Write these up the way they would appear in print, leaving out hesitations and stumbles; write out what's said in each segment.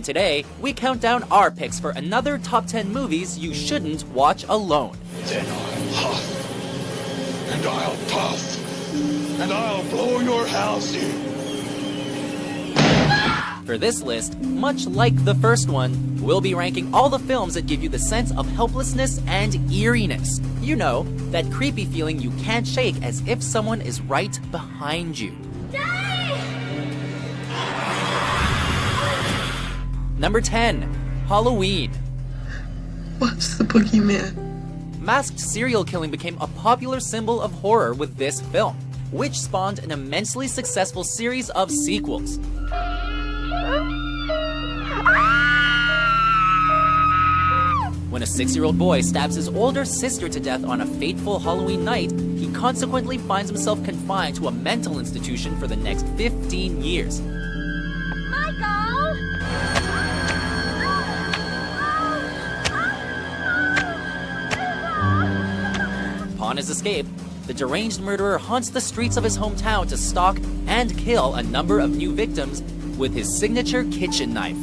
today, we count down our picks for another top 10 movies you shouldn't watch alone. Then I'll huff, and I'll puff, and I'll blow your house in. For this list, much like the first one, we'll be ranking all the films that give you the sense of helplessness and eeriness. You know, that creepy feeling you can't shake as if someone is right behind you. Number 10, Halloween. What's the boogeyman? Masked serial killing became a popular symbol of horror with this film, which spawned an immensely successful series of sequels. When a 6-year-old boy stabs his older sister to death on a fateful Halloween night, he consequently finds himself confined to a mental institution for the next 15 years. Upon his escape, the deranged murderer haunts the streets of his hometown to stalk and kill a number of new victims with his signature kitchen knife.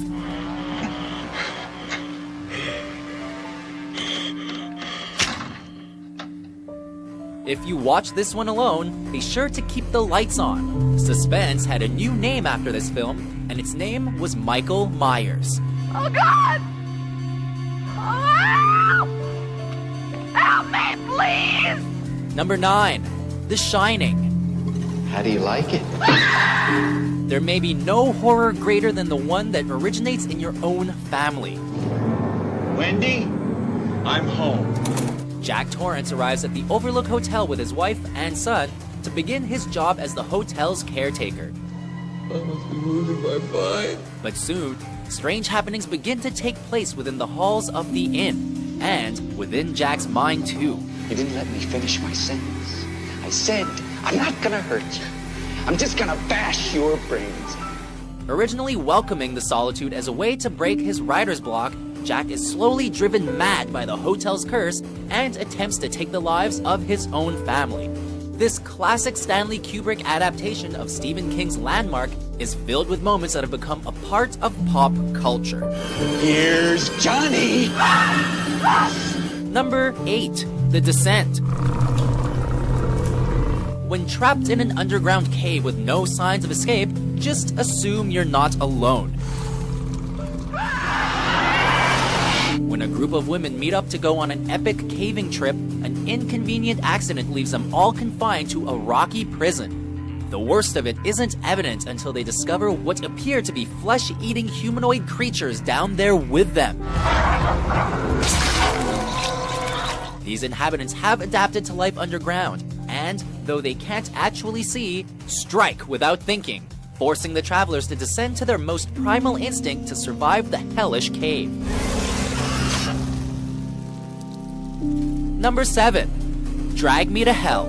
If you watch this one alone, be sure to keep the lights on. Suspense had a new name after this film, and its name was Michael Myers. Oh God! Oh, help me, please! Number 9, The Shining. How do you like it? There may be no horror greater than the one that originates in your own family. Wendy, I'm home. Jack Torrance arrives at the Overlook Hotel with his wife and son to begin his job as the hotel's caretaker. I must be losing my mind. But soon, strange happenings begin to take place within the halls of the inn, and within Jack's mind too. You didn't let me finish my sentence. I said, I'm not gonna hurt you. I'm just gonna bash your brains. Originally welcoming the solitude as a way to break his writer's block, Jack is slowly driven mad by the hotel's curse and attempts to take the lives of his own family. This classic Stanley Kubrick adaptation of Stephen King's Landmark is filled with moments that have become a part of pop culture. Here's Johnny! Number 8, The Descent. When trapped in an underground cave with no signs of escape, just assume you're not alone. When a group of women meet up to go on an epic caving trip, an inconvenient accident leaves them all confined to a rocky prison. The worst of it isn't evident until they discover what appear to be flesh-eating humanoid creatures down there with them. These inhabitants have adapted to life underground, and, though they can't actually see, strike without thinking, forcing the travelers to descend to their most primal instinct to survive the hellish cave. Number 7, Drag Me to Hell.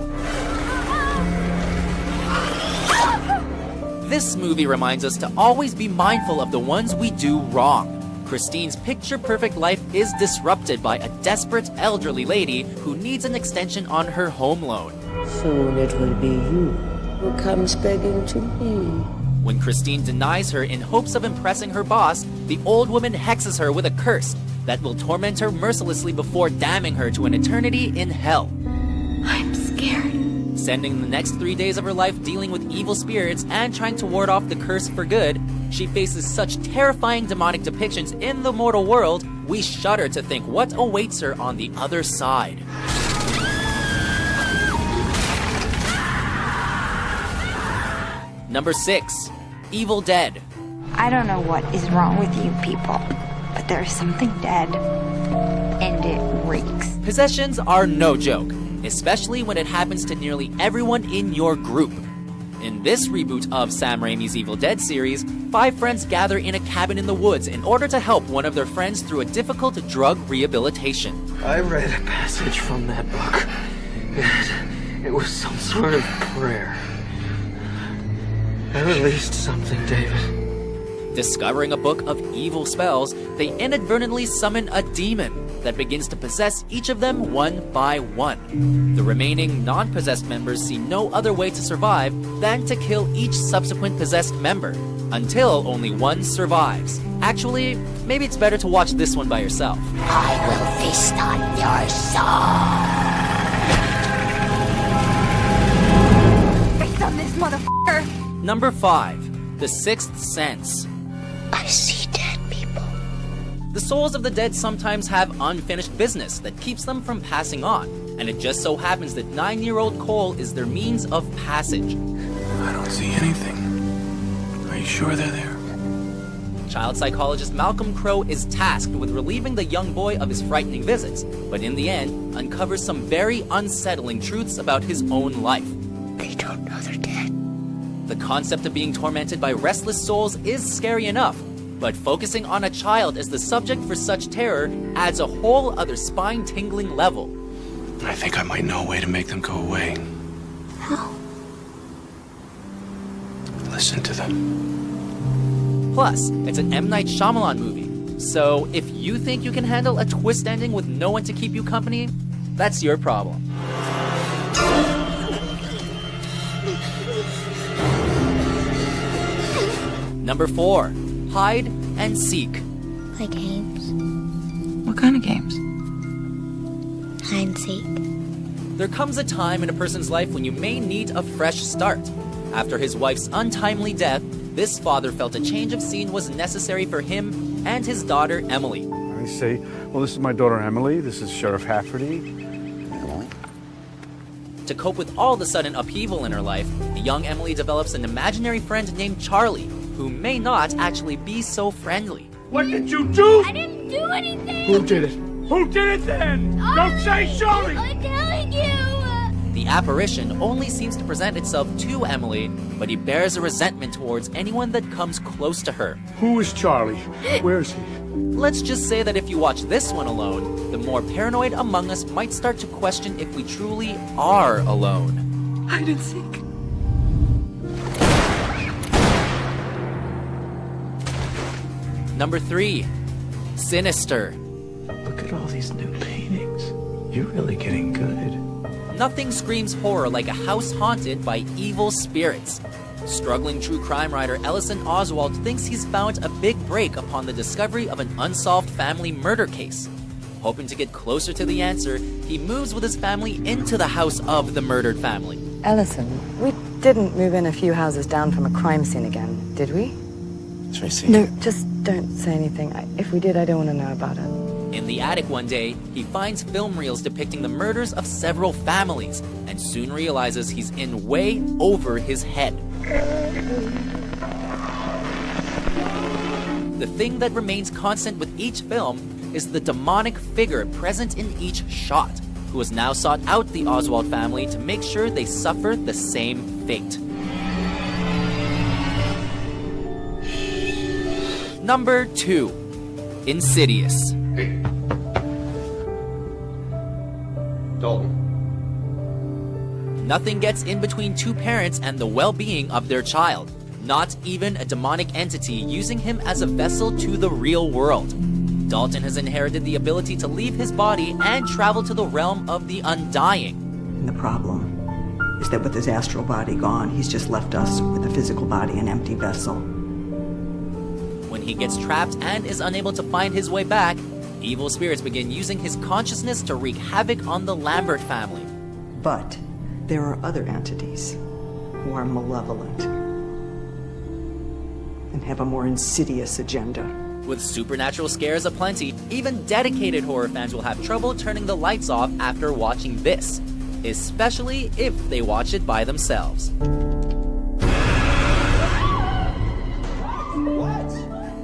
This movie reminds us to always be mindful of the ones we do wrong. Christine's picture-perfect life is disrupted by a desperate elderly lady who needs an extension on her home loan. Soon it will be you who comes begging to me. When Christine denies her in hopes of impressing her boss, the old woman hexes her with a curse that will torment her mercilessly before damning her to an eternity in hell. I'm scared. Spending the next 3 days of her life dealing with evil spirits and trying to ward off the curse for good, she faces such terrifying demonic depictions in the mortal world, we shudder to think what awaits her on the other side. Number 6, Evil Dead. I don't know what is wrong with you people, but there's something dead, and it reeks. Possessions are no joke, especially when it happens to nearly everyone in your group. In this reboot of Sam Raimi's Evil Dead series, 5 friends gather in a cabin in the woods in order to help one of their friends through a difficult drug rehabilitation. I read a passage from that book. It was some sort of prayer. I released something, David. Discovering a book of evil spells, they inadvertently summon a demon that begins to possess each of them one by one. The remaining non-possessed members see no other way to survive than to kill each subsequent possessed member, until only one survives. Actually, maybe it's better to watch this one by yourself. I will feast on your soul. Feast on this motherfucker. Number 5. The Sixth Sense. I see dead people. The souls of the dead sometimes have unfinished business that keeps them from passing on, and it just so happens that 9-year-old Cole is their means of passage. I don't see anything. Are you sure they're there? Child psychologist Malcolm Crowe is tasked with relieving the young boy of his frightening visits, but in the end, uncovers some very unsettling truths about his own life. They don't know they're dead. The concept of being tormented by restless souls is scary enough, but focusing on a child as the subject for such terror adds a whole other spine-tingling level. I think I might know a way to make them go away. How? Listen to them. Plus, it's an M. Night Shyamalan movie, so if you think you can handle a twist ending with no one to keep you company, that's your problem. Number 4. Hide and Seek. Play games. What kind of games? Hide and seek. There comes a time in a person's life when you may need a fresh start. After his wife's untimely death, this father felt a change of scene was necessary for him and his daughter, Emily. I say, well, this is my daughter, Emily. This is Sheriff Hafferty. Emily. To cope with all the sudden upheaval in her life, the young Emily develops an imaginary friend named Charlie, who may not actually be so friendly. What did you do? I didn't do anything! Who did it? Who did it then? Don't say sorry! I'm telling you! The apparition only seems to present itself to Emily, but he bears a resentment towards anyone that comes close to her. Who is Charlie? Where is he? Let's just say that if you watch this one alone, the more paranoid among us might start to question if we truly are alone. Hide and seek. Number 3. Sinister. Look at all these new paintings. You're really getting good. Nothing screams horror like a house haunted by evil spirits. Struggling true crime writer Ellison Oswald thinks he's found a big break upon the discovery of an unsolved family murder case. Hoping to get closer to the answer, he moves with his family into the house of the murdered family. Ellison, we didn't move in a few houses down from a crime scene again, did we? Tracy. No, just don't say anything. If we did, I don't want to know about it. In the attic one day, he finds film reels depicting the murders of several families, and soon realizes he's in way over his head. The thing that remains constant with each film is the demonic figure present in each shot, who has now sought out the Oswald family to make sure they suffer the same fate. Number 2. Insidious. Hey. Dalton. Nothing gets in between two parents and the well-being of their child. Not even a demonic entity using him as a vessel to the real world. Dalton has inherited the ability to leave his body and travel to the realm of the undying. And the problem is that with his astral body gone, he's just left us with a physical body, an empty vessel. When he gets trapped and is unable to find his way back, evil spirits begin using his consciousness to wreak havoc on the Lambert family. But there are other entities who are malevolent and have a more insidious agenda. With supernatural scares aplenty, even dedicated horror fans will have trouble turning the lights off after watching this, especially if they watch it by themselves.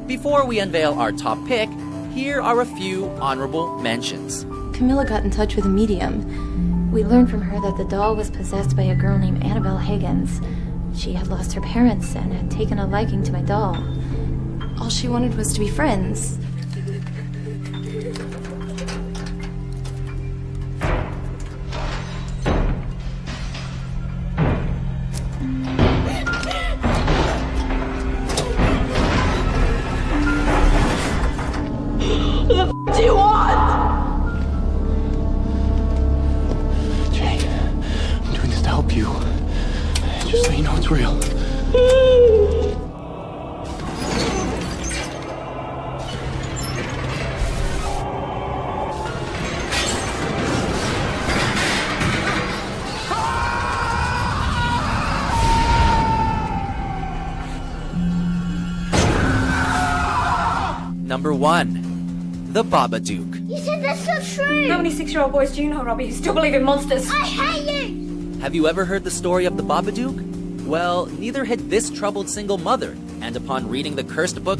Before we unveil our top pick, here are a few honorable mentions. Camilla got in touch with a medium. We learned from her that the doll was possessed by a girl named Annabelle Higgins. She had lost her parents and had taken a liking to my doll. All she wanted was to be friends. so you know it's real. Number 1. The Babadook. You said that's not true. How many 6-year-old boys do you know, Robbie, who still believe in monsters? I hate you. Have you ever heard the story of the Babadook? Well, neither had this troubled single mother, and upon reading the cursed book to